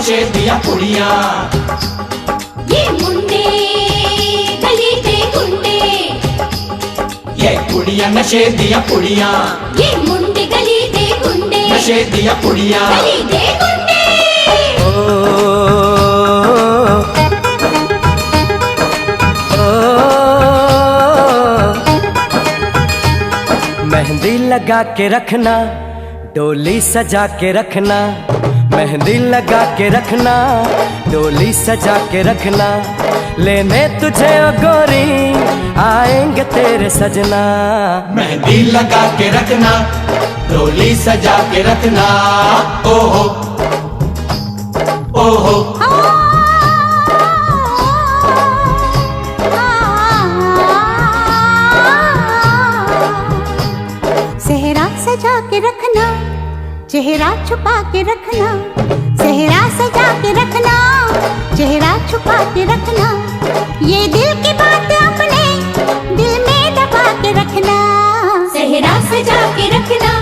नशे दिया पुड़िया। ये मुंडे गली दे गुंडे, ये कुड़िया नशे दिया पुड़िया। ये मुंडे गली दे गुंडे, नशे दिया पुड़िया। गली दे गुंडे। मेहंदी लगा के रखना, डोली सजा के रखना। मेहंदी लगा के रखना, डोली सजा के रखना। लेने तुझे ओ गोरी आएंगे तेरे सजना। मेहंदी लगा के रखना, डोली सजा के रखना। ओहो ओहो सेहरा सजा के रखना, चेहरा छुपा के रखना। सेहरा सजा के रखना, चेहरा छुपा के रखना। ये दिल की बात अपने दिल में दबा के रखना। सेहरा सजा के रखना,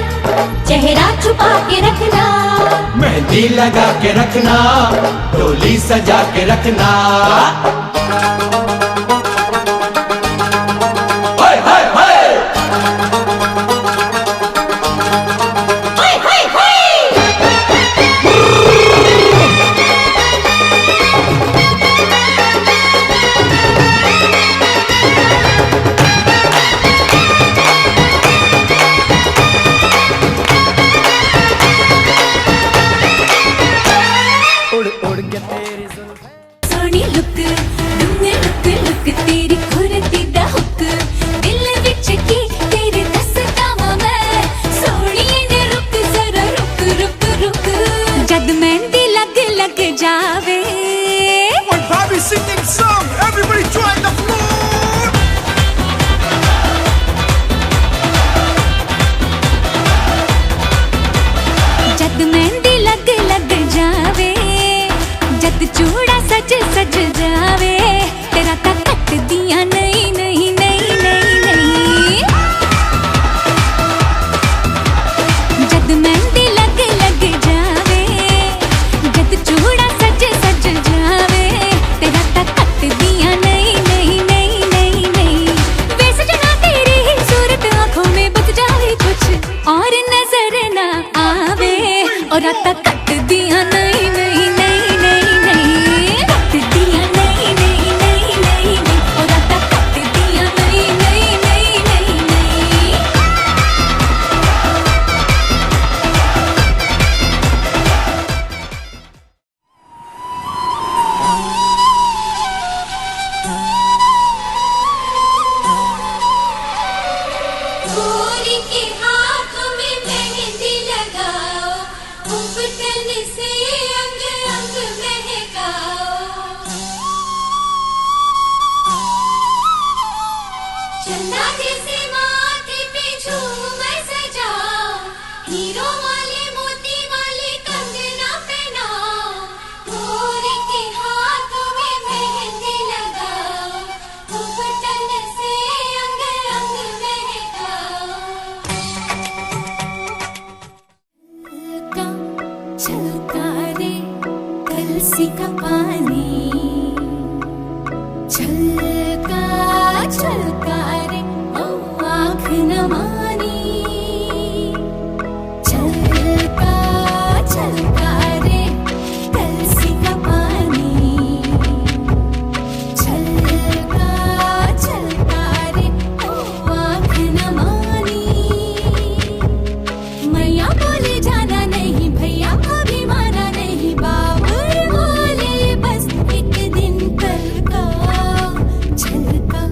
चेहरा छुपा के रखना। मेहंदी लगा के रखना, डोली सजा के रखना। सोनी लुक लुक लुक तेरी खुरती दा हुक, दिल विच की तेरे दसतावा मैं। सोनी ने रुक जरा रुक रुक रुक, जद मेहंदी लग लग जावे। When Bobby's singing song, everybody join the floor. जद मेहंदी लग लग जावे, जद चूड़ा सज सज जावे। तेरा ता कट दिया नहीं नहीं नहीं नहीं नहीं। जद मेहंदी लग लग जावे, जद चूड़ा सज सज जावे। तेरा ता कट दिया नहीं नहीं नहीं नहीं नहीं। वे सजना तेरी ही सूरत आंखों में बस जाए कुछ और नजर ना आवे। और राता कट दिया नहीं नहीं नहीं नहीं नहीं। कट दिया नहीं नहीं नहीं नहीं नहीं। और राता कट दिया नहीं नहीं नहीं नहीं नहीं। गोरी के हाथ में मेहंदी लगाओ, उबटन से अंग अंग महकाओ। चंदा जैसे माथे पे झूमर सजाओ, हीरो वाले मोती वाले कंगना पहनाओ। गोरी के हाथ में मेहंदी लगाओ, उबटन से अंग अंग महकाओ। छलका रे कलसी का पानी, छलका छलका रे ओ आँख न मानी। छलका छलका रे कलसी का पानी, छलका छलका रे ओ आँख न मानी। मैया बोले जाना नहीं, भैया को भी माना नहीं। बाबुर बोले बस एक दिन कल का। छलका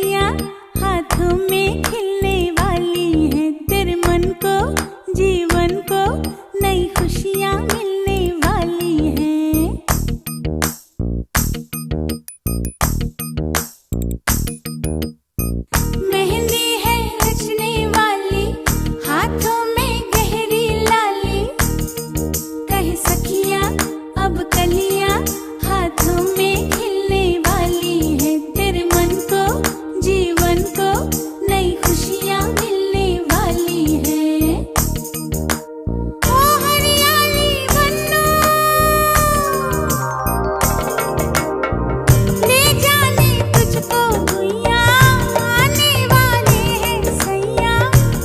सखियाँ हाथों में खिलने वाली हैं, तेरे मन को जीवन को नई खुशियाँ मिलने वाली हैं। मेहंदी है रचने वाली हाथों में गहरी लाली, कहे सखियाँ अब कलियाँ हाथों में खिलने वाली है, तेरे मन को जीवन को नई खुशियाँ मिलने वाली है। ओ हरियाली बन्नो ले जाने तुझको भुइयाँ, आने वाले हैं सैया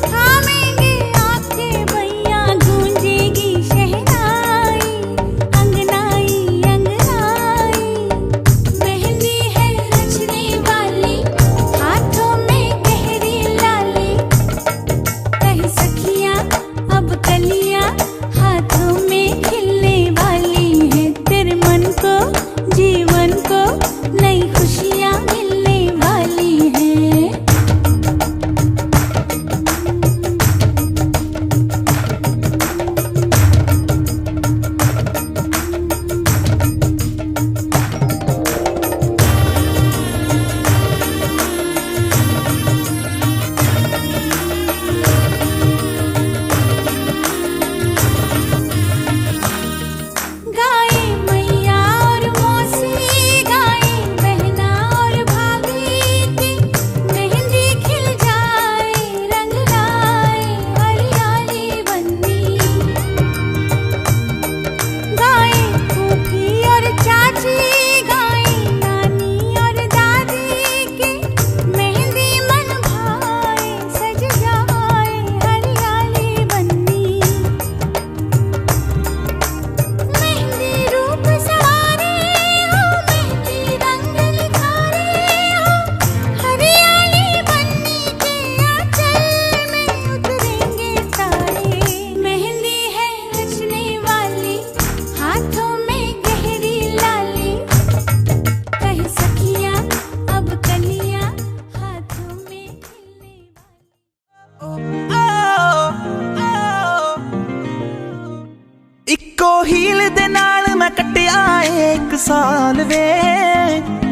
थामेंगे आंखें भैया, गूंजेगी शहनाई अंगनाई अंगनाई। मेहंदी है रचने वाली हाथों में गहरी लाली, कहे सखियाँ अब कलियाँ हाथों में खिलने वाली हैं, तेरे मन को जीवन को नई खुशियाँ मिलने वाली हैं। गाए मैया और मौसी, गाए बहना और भाभी, मेहंदी खिल जाए रंग लाए हरियाली बन्नी। गाए फूफी और चाची, गाए नानी और दादी की, मेहंदी मन भाए सज जाए हरियाली बन्नी। मेहंदी रूप सवारे हो, मेहंदी रंग निखारे हो, हरियाली बन्नी के आंचल में उतरेंगे तारे। मेहंदी है रचने वाली हाथों में गहरी लाली, कहे सखियाँ अब कलियाँ हाथों में खिलने वाली। इक्को हील दे नाल मैं कटिया एक साल वे,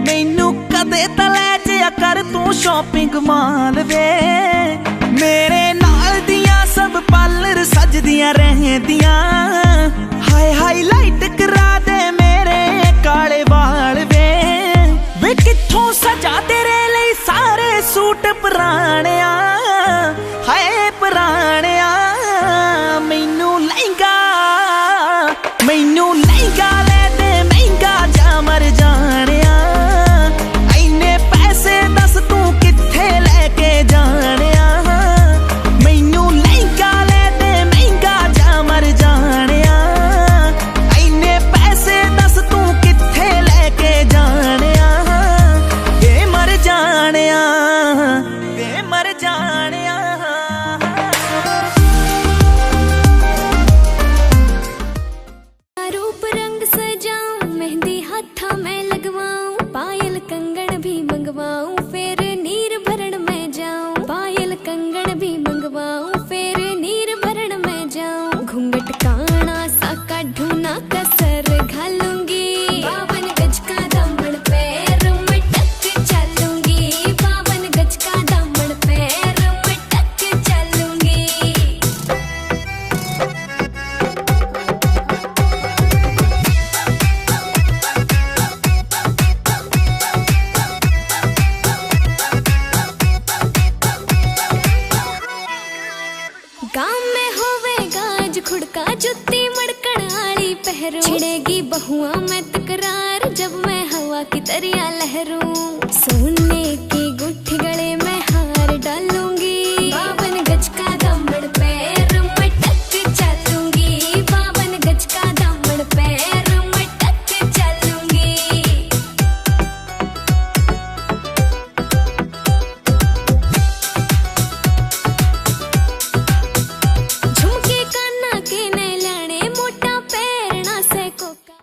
मैनू कदे तां लै जिया कर तू शॉपिंग माल वे। मेरे नाल दियां सब पार्लर सजदियां रहंदियां, हाय हाईलाइट करा दे मेरे काले वाल वे। वे कित्थों सजा तेरे ਲਈ सारे सूट पुराणिया, हाय पुराणिया। मैनू लहंगा ले दे महंगा जा मर जानिया, इन्ने पैसे दस तू कित्थे लेके जानिया। मैनू लहंगा ले दे महंगा जा मर जानिया, इन्ने पैसे दस तू कित्थे लेके जानिया। वे मर जानिया, वे मर जानिया। रूप रंग सजाऊं, मेहंदी हाथा में लगवाऊं, पायल कंगन भी मंगवाऊं, फिर नीर भरण में जाऊं। पायल कंगन भी मंगवाऊं, फिर नीर भरण में जाऊं। घूंघट काना सा काढूं ना कसर घालूंगी, 52 गज का दामन पैर मटक चलूंगी। 52 गज का दामन पैर मटक चलूंगी। गाँव में होवेगा आज खुड़का, जुत्ती मड़कण आली पहरू, छिड़ेगी बहुआ में तकरार जब मैं हवा की तरिया लहरूं। सोने की गुट्ठी गले में हार डालूंगी, 52 गज का दामन पैर मटक चलूंगी। 52 गज का दामन पैर मटक चलूंगी। झुमके काना के ने लाने, मोटा पैरना से कोका।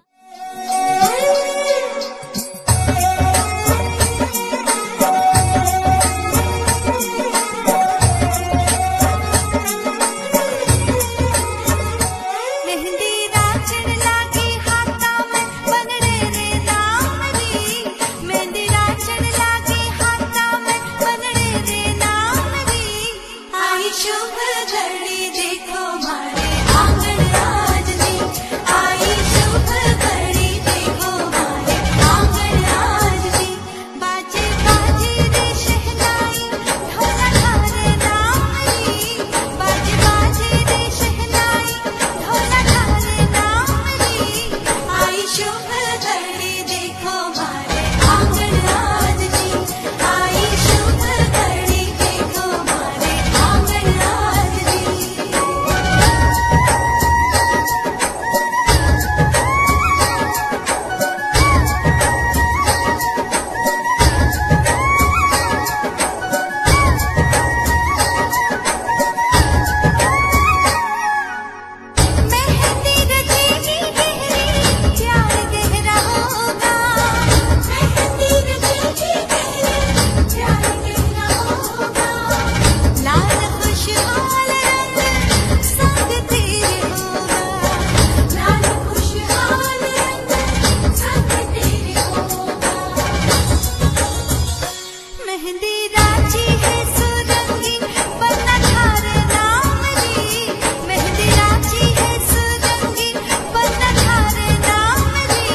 मेहंदी राजी है सुरंगी वरना थारे नाम जी मेहंदी राजी है सुरंगी वरना थारे नाम जी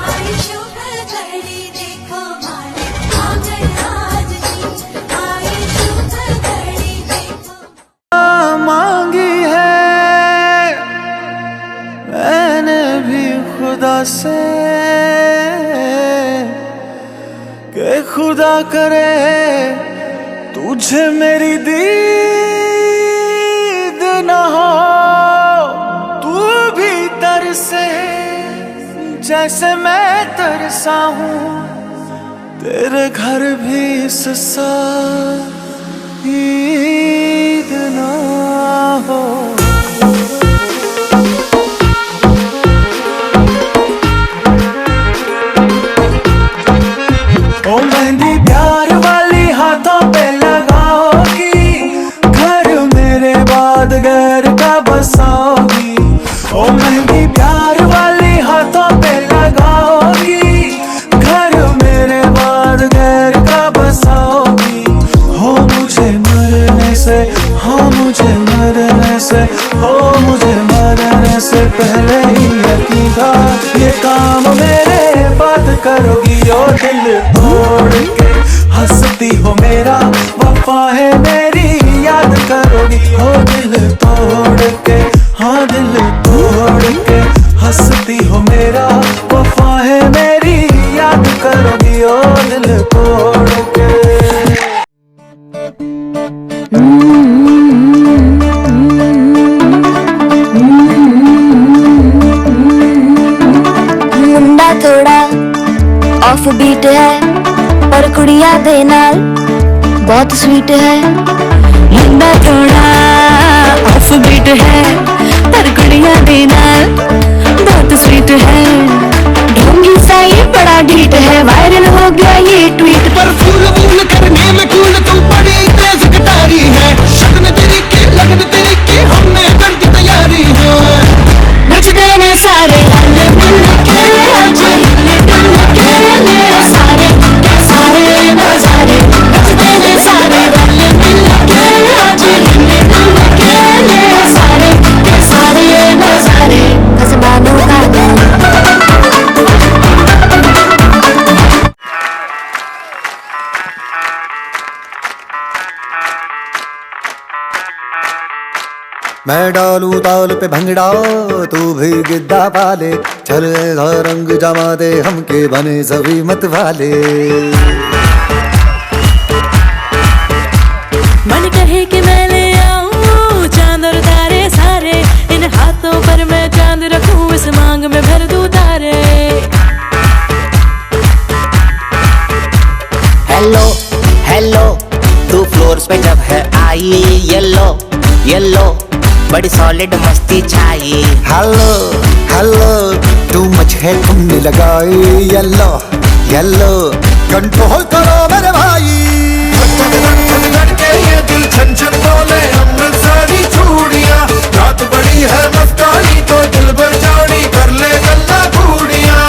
आई शुभ घड़ी देखो मारे आ गए आज जी आई शुभ घड़ी देखो मांगी है मैंने भी खुदा से कि खुदा करे तुझे मेरी दीद न हो तू भी तरसे जैसे मैं तरसा हूँ तेरे घर भी इस साल ईद न हो ओ मेहंदी प्यार वाली हाथों पे लगाओगी घर मेरे बाद गैर का बसाओगी ओ मेहंदी प्यार वाली हाथों पे लगाओगी घर मेरे बाद गैर का बसाओगी हो मुझे मरने से हो मुझे मरने से हो मुझे मरने से पहले ही यकीन था ये काम मेरे बात करोगी ओ दिल तोड़ के हंसती हो मेरा वफा है मेरी याद करोगी ओ दिल तोड़ के हाँ दिल तोड़ के हंसती हो मेरा वफा है मेरी याद करोगी ओ दिल तोड़ के मुंडा थोड़ा ऑफ बीट है पर कुड़िया दे नाल बहुत स्वीट है मुंडा थोड़ा ऑफ बीट है पर कुड़िया दे नाल बहुत स्वीट है ढोंगी सा ये बड़ा ढीठ है वायरल हो गया ये ट्वीट पर फूल फूल करने में कूल तुम बड़ी तेज कटारी है शक्ल तेरी की लगन तेरी की हमने कर दी तैयारी है नच गए ने सारे हल्ले मिलने खेले आज मिलने खेले सारे नजारे नच गए ने सारे हल्ले मिलने खेले आज मिलने खेले सारे नजारे कसबानों का गाना मैं डालू ताल पे भंगड़ा तू भी गिद्दा पाले चल ऐसा रंग जमा दे हमके बने सभी मत वाले मन कहे कि मैं ले आऊं चांद और तारे सारे इन हाथों पर मैं चांद रखूं इस मांग में भर दूं तारे हेलो हेलो तू फ्लोर पे जब है आई येलो येलो बड़ी सॉलिड मस्ती छाई हेलो हेलो तू मच है तुमने लगाई येलो येलो कंट्रोल करो मेरे भाई ये दिल छन छन बोले अमृतसरी चूड़ियां रात बड़ी है मस्तानी तो दिल भर जानी कर ले गल्ला घूड़ियां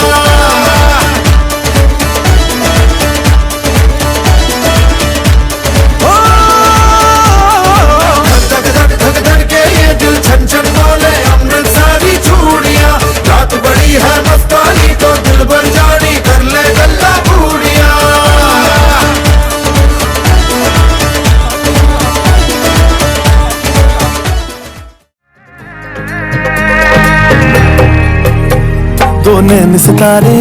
छन छन बोले अमृतसरी चूड़ियां रात बड़ी है मस्तानी तो दिल भर जानी कर ले गल्ला घूड़ियां दो नैन सितारे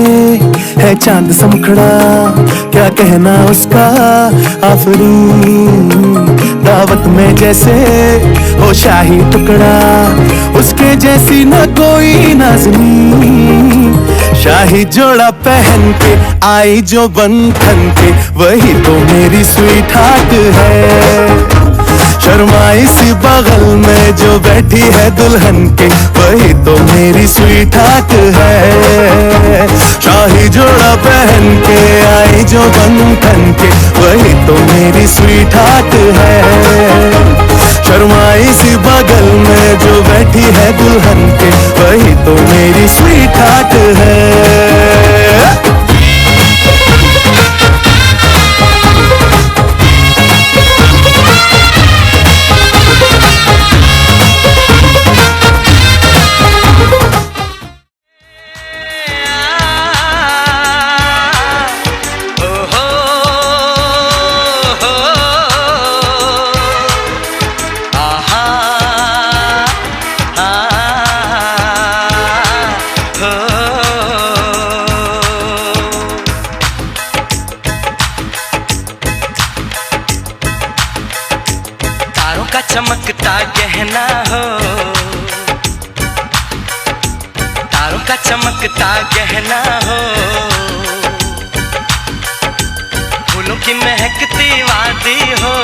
है चांद सा मुखड़ा क्या कहना उसका आफरी दावत में जैसे हो शाही टुकड़ा उसके जैसी न कोई नाज़नी शाही जोड़ा पहन के आई जो बंधन के वही तो मेरी स्वीट हार्ट है शर्माई सी बगल में जो बैठी है दुल्हन के वही तो मेरी स्वीट हार्ट है शाही जोड़ा पहन के आई जो बंधन के वही तो मेरी स्वीट हार्ट है शर्माई सी बगल में जो बैठी है दुल्हन के वही तो मेरी स्वीट हार्ट है का चमकता गहना हो, तारों का चमकता गहना हो, फूलों की महकती वादी हो,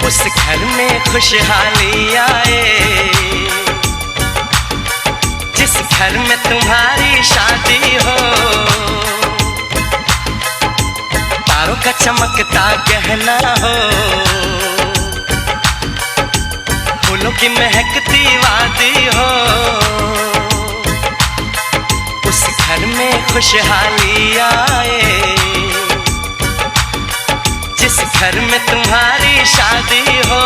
उस घर में खुशहाली आए जिस घर में तुम्हारी शादी हो। तारों का चमकता गहना हो, फूलों की महकती वादी हो, उस घर में खुशहाली आए जिस घर में तुम्हारी शादी हो।